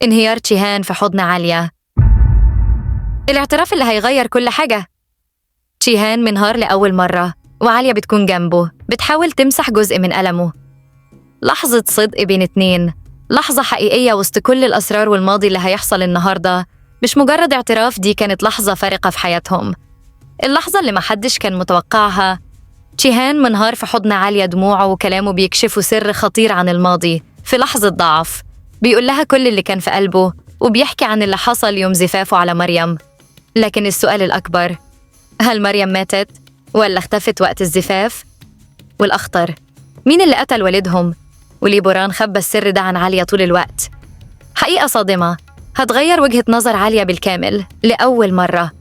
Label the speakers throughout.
Speaker 1: انهيار تشيهان في حضن عالية. الاعتراف اللي هيغير كل حاجة. تشيهان منهار لأول مرة وعالية بتكون جنبه بتحاول تمسح جزء من ألمه. لحظة صدق بين اتنين، لحظة حقيقية وسط كل الأسرار والماضي اللي هيحصل النهاردة. مش مجرد اعتراف، دي كانت لحظة فارقة في حياتهم، اللحظة اللي محدش كان متوقعها. تشيهان منهار في حضن عالية، دموعه وكلامه بيكشفوا سر خطير عن الماضي. في لحظة ضعف بيقول لها كل اللي كان في قلبه وبيحكي عن اللي حصل يوم زفافه على مريم. لكن السؤال الأكبر، هل مريم ماتت ولا اختفت وقت الزفاف؟ والأخطر، مين اللي قتل والدهم؟ وليه بوران خبى السر ده عن عالية طول الوقت؟ حقيقة صادمة هتغير وجهة نظر عالية بالكامل. لأول مرة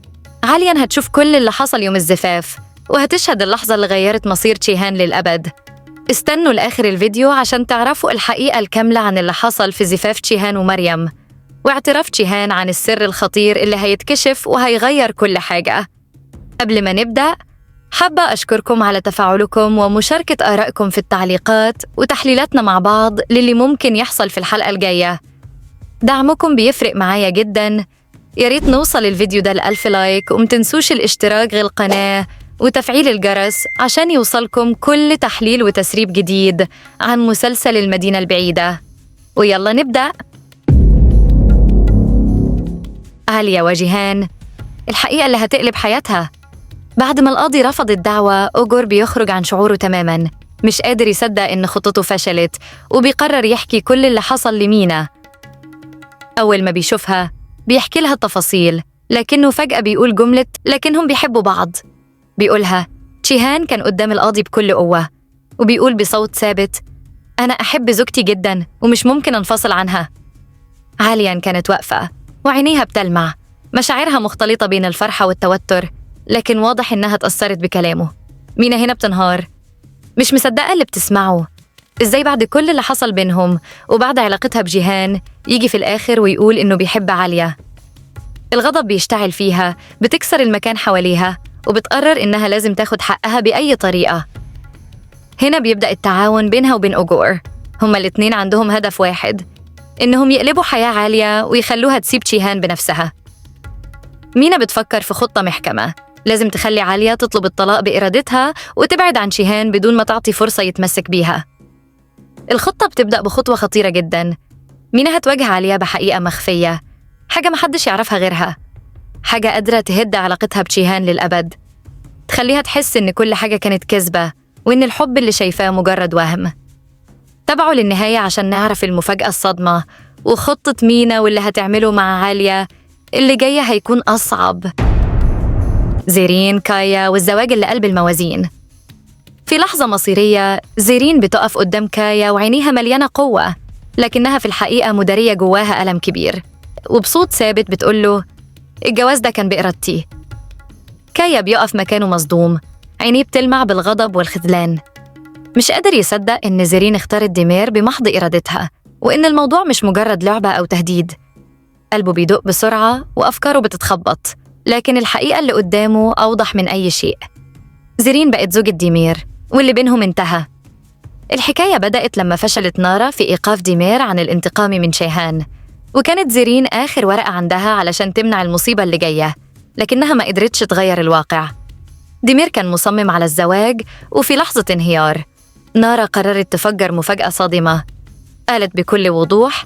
Speaker 1: عالية هتشوف كل اللي حصل يوم الزفاف وهتشهد اللحظة اللي غيرت مصير تشيهان للأبد. استنوا لآخر الفيديو عشان تعرفوا الحقيقة الكاملة عن اللي حصل في زفاف تشيهان ومريم، واعتراف تشيهان عن السر الخطير اللي هيتكشف وهيغير كل حاجة. قبل ما نبدأ، حابة أشكركم على تفاعلكم ومشاركة آرائكم في التعليقات وتحليلاتنا مع بعض للي ممكن يحصل في الحلقة الجاية. دعمكم بيفرق معايا جداً. ياريت نوصل الفيديو ده ل1000 لايك، ومتنسوش الاشتراك بالقناة وتفعيل الجرس عشان يوصلكم كل تحليل وتسريب جديد عن مسلسل المدينة البعيدة. ويلا نبدأ. عالية وجيهان، الحقيقة اللي هتقلب حياتها. بعد ما القاضي رفض الدعوة، أوجور بيخرج عن شعوره تماماً، مش قادر يصدق إن خطته فشلت، وبيقرر يحكي كل اللي حصل لمينا. أول ما بيشوفها بيحكي لها التفاصيل، لكنه فجأة بيقول جملة لكنهم بيحبوا بعض. بيقولها تشيهان كان قدام القاضي بكل قوة، وبيقول بصوت ثابت أنا أحب زوجتي جداً ومش ممكن أنفصل عنها. عالية كانت واقفة وعينيها بتلمع، مشاعرها مختلطة بين الفرحة والتوتر، لكن واضح إنها اتأثرت بكلامه. مينا هنا بتنهار، مش مصدقة اللي بتسمعه. إزاي بعد كل اللي حصل بينهم وبعد علاقتها بجيهان يجي في الآخر ويقول إنه بيحب عالية؟ الغضب بيشتعل فيها، بتكسر المكان حواليها وبتقرر إنها لازم تاخد حقها بأي طريقة. هنا بيبدأ التعاون بينها وبين أوجور. هما الاتنين عندهم هدف واحد، إنهم يقلبوا حياة عالية ويخلوها تسيب تشيهان بنفسها. مينا بتفكر في خطة محكمة، لازم تخلي عالية تطلب الطلاق بإرادتها وتبعد عن تشيهان بدون ما تعطي فرصة يتمسك بيها. الخطة بتبدأ بخطوة خطيرة جداً. مينا هتواجه عالية بحقيقة مخفية، حاجة محدش يعرفها غيرها، حاجة قادرة تهد علاقتها بتشيهان للأبد، تخليها تحس إن كل حاجة كانت كذبة وإن الحب اللي شايفاه مجرد وهم. تابعوا للنهاية عشان نعرف المفاجأة الصدمة وخطة مينا واللي هتعمله مع عالية. اللي جاية هيكون أصعب. زيرين، كايا، والزواج اللي قلب الموازين. في لحظة مصيرية زيرين بتقف قدام كايا وعينيها مليانة قوة، لكنها في الحقيقة مدارية جواها ألم كبير، وبصوت ثابت بتقوله الجواز ده كان بإرادتي. كايا بيقف مكانه مصدوم، عينيه بتلمع بالغضب والخذلان. مش قادر يصدق إن زيرين اختارت ديمير بمحض إرادتها، وإن الموضوع مش مجرد لعبة أو تهديد. قلبه بيدق بسرعة وأفكاره بتتخبط، لكن الحقيقة اللي قدامه أوضح من أي شيء. زيرين بقت زوجة ديمير واللي بينهم انتهى. الحكاية بدأت لما فشلت نارا في إيقاف ديمير عن الانتقام من تشيهان، وكانت زيرين آخر ورقة عندها علشان تمنع المصيبة اللي جاية، لكنها ما قدرتش تغير الواقع. ديمير كان مصمم على الزواج، وفي لحظة انهيار نارا قررت تفجر مفاجأة صادمة. قالت بكل وضوح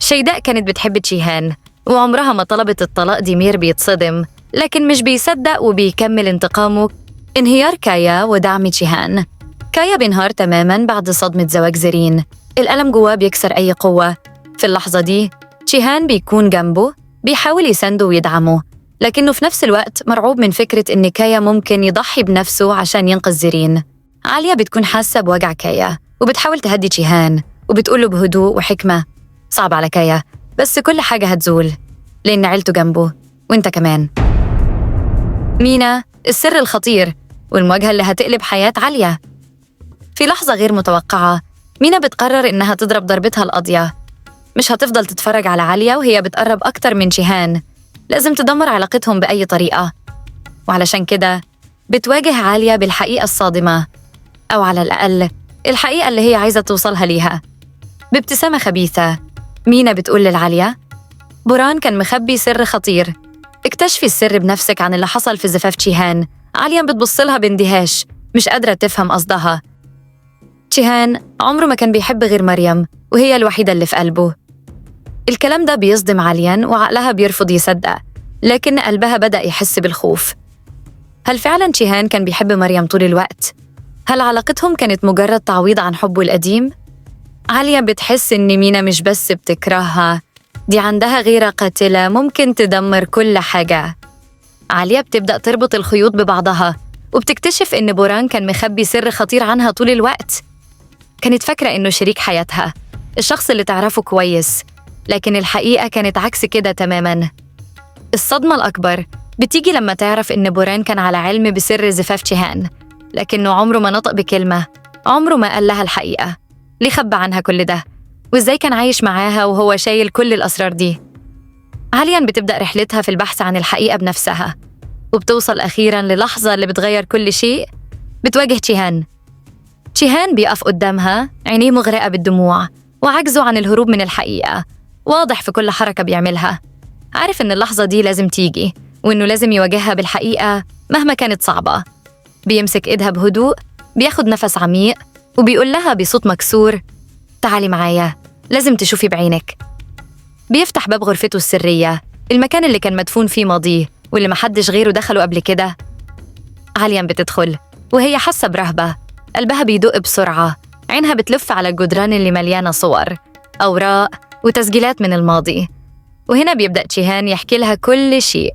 Speaker 1: شيداء كانت بتحب تشيهان وعمرها ما طلبت الطلاق. ديمير بيتصدم لكن مش بيصدق وبيكمل انتقامه. انهيار كايا ودعم تشيهان. كايا بينهار تماماً بعد صدمة زواج زيرين، الألم جواه بيكسر أي قوة. في اللحظة دي تشيهان بيكون جنبه بيحاول يسنده ويدعمه، لكنه في نفس الوقت مرعوب من فكرة إن كايا ممكن يضحي بنفسه عشان ينقذ زيرين. عالية بتكون حاسة بوجع كايا وبتحاول تهدي تشيهان وبتقوله بهدوء وحكمة صعب على كايا، بس كل حاجة هتزول لأن عيلته جنبه وإنت كمان. مينا، السر الخطير والمواجهة اللي هتقلب حياة عالية. في لحظة غير متوقعة مينا بتقرر إنها تضرب ضربتها القاضية. مش هتفضل تتفرج على عالية وهي بتقرب أكتر من تشيهان، لازم تدمر علاقتهم بأي طريقة. وعلشان كده بتواجه عالية بالحقيقة الصادمة، أو على الأقل الحقيقة اللي هي عايزة توصلها ليها. بابتسامة خبيثة مينا بتقول لعالية: بوران كان مخبي سر خطير. اكتشفي السر بنفسك عن اللي حصل في زفاف تشيهان. عالية بتبصلها باندهاش، مش قادرة تفهم قصدها. تشيهان عمره ما كان بيحب غير مريم، وهي الوحيدة اللي في قلبه. الكلام ده بيصدم عالية وعقلها بيرفض يصدق، لكن قلبها بدأ يحس بالخوف. هل فعلا تشيهان كان بيحب مريم طول الوقت؟ هل علاقتهم كانت مجرد تعويض عن حبه القديم؟ عالية بتحس إن مينا مش بس بتكرهها، دي عندها غيرة قاتلة ممكن تدمر كل حاجة. عالية بتبدأ تربط الخيوط ببعضها، وبتكتشف إن بوران كان مخبي سر خطير عنها طول الوقت. كانت فاكرة إنه شريك حياتها، الشخص اللي تعرفه كويس، لكن الحقيقة كانت عكس كده تماماً. الصدمة الأكبر بتيجي لما تعرف إن بوران كان على علم بسر زفاف تشيهان، لكنه عمره ما نطق بكلمة، عمره ما قال لها الحقيقة. ليه خبى عنها كل ده؟ وإزاي كان عايش معاها وهو شايل كل الأسرار دي؟ عالية بتبدأ رحلتها في البحث عن الحقيقة بنفسها، وبتوصل أخيراً للحظة اللي بتغير كل شيء. بتواجه تشيهان. تشيهان بيقف قدامها، عينيه مغرقة بالدموع وعجزه عن الهروب من الحقيقة واضح في كل حركة بيعملها. عارف إن اللحظة دي لازم تيجي، وإنه لازم يواجهها بالحقيقة مهما كانت صعبة. بيمسك إيدها بهدوء، بياخد نفس عميق، وبيقول لها بصوت مكسور: تعالي معايا، لازم تشوفي بعينك. بيفتح باب غرفته السرية، المكان اللي كان مدفون فيه ماضيه واللي محدش غيره دخله قبل كده. عالية بتدخل وهي حاسة برهبة، قلبها بيدق بسرعة، عينها بتلف على الجدران اللي مليانة صور، أوراق وتسجيلات من الماضي. وهنا بيبدأ تشيهان يحكي لها كل شيء.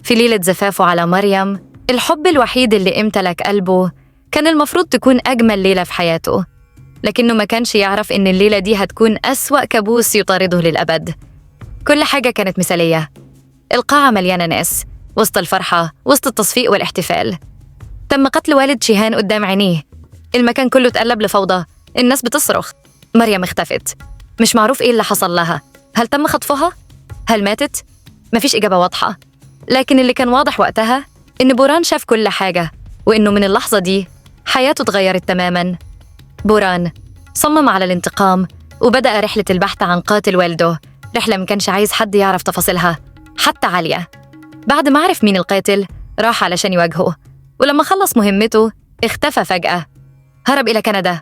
Speaker 1: في ليلة زفافه على مريم، الحب الوحيد اللي امتلك قلبه، كان المفروض تكون أجمل ليلة في حياته، لكنه ما كانش يعرف إن الليلة دي هتكون أسوأ كابوس يطارده للأبد. كل حاجة كانت مثالية، القاعة مليانة ناس، وسط الفرحة، وسط التصفيق والاحتفال. تم قتل والد تشيهان قدام عينيه، المكان كله اتقلب لفوضى، الناس بتصرخ. مريم اختفت، مش معروف إيه اللي حصل لها. هل تم خطفها؟ هل ماتت؟ مفيش إجابة واضحة، لكن اللي كان واضح وقتها إن بوران شاف كل حاجة، وإنه من اللحظة دي حياته اتغيرت تماماً. بوران صمم على الانتقام، وبدأ رحلة البحث عن قاتل والده، رحلة ما كانش عايز حد يعرف تفاصيلها، حتى عالية. بعد ما عرف مين القاتل، راح علشان يواجهه، ولما خلص مهمته اختفى فجأة، هرب إلى كندا.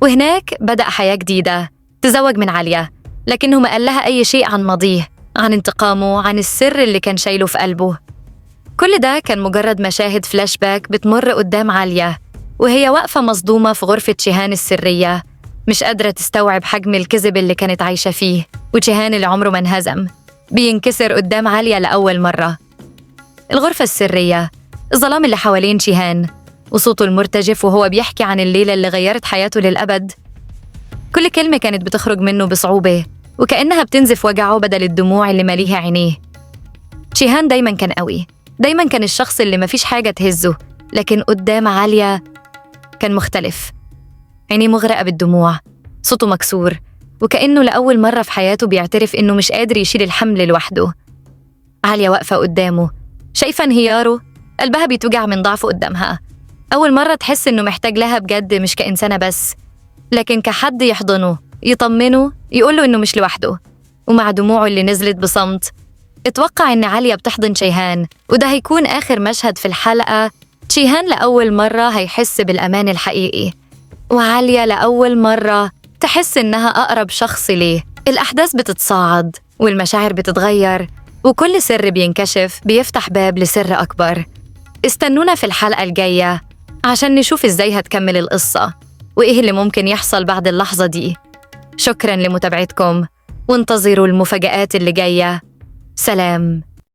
Speaker 1: وهناك بدأ حياة جديدة، تزوج من عالية، لكنه ما قال لها أي شيء عن ماضيه، عن انتقامه، عن السر اللي كان شايله في قلبه. كل ده كان مجرد مشاهد فلاش باك بتمر قدام عالية وهي واقفة مصدومة في غرفة تشيهان السرية، مش قادرة تستوعب حجم الكذب اللي كانت عايشة فيه. وتشيهان اللي عمره ما انهزم بينكسر قدام عالية لأول مرة. الغرفة السرية، الظلام اللي حوالين تشيهان، وصوته المرتجف وهو بيحكي عن الليلة اللي غيرت حياته للأبد. كل كلمة كانت بتخرج منه بصعوبة، وكأنها بتنزف وجعه بدل الدموع اللي ماليها عينيه. تشيهان دايما كان قوي، دايما كان الشخص اللي مفيش حاجة تهزه، لكن قدام عالية كان مختلف. عينيه مغرقة بالدموع، صوته مكسور، وكأنه لأول مرة في حياته بيعترف إنه مش قادر يشيل الحمل لوحده. عالية واقفة قدامه، شايفة انهياره، قلبها بيتوجع من ضعفه قدامها. أول مرة تحس إنه محتاج لها بجد، مش كإنسانة بس، لكن كحد يحضنه، يطمنه، يقوله إنه مش لوحده. ومع دموعه اللي نزلت بصمت، اتوقع إن عالية بتحضن تشيهان، وده هيكون آخر مشهد في الحلقة. تشيهان لأول مرة هيحس بالأمان الحقيقي، وعالية لأول مرة تحس إنها أقرب شخص ليه. الأحداث بتتصاعد والمشاعر بتتغير، وكل سر بينكشف بيفتح باب لسر أكبر. استنونا في الحلقة الجاية عشان نشوف إزاي هتكمل القصة، وإيه اللي ممكن يحصل بعد اللحظة دي. شكراً لمتابعتكم، وانتظروا المفاجآت اللي جاية. سلام.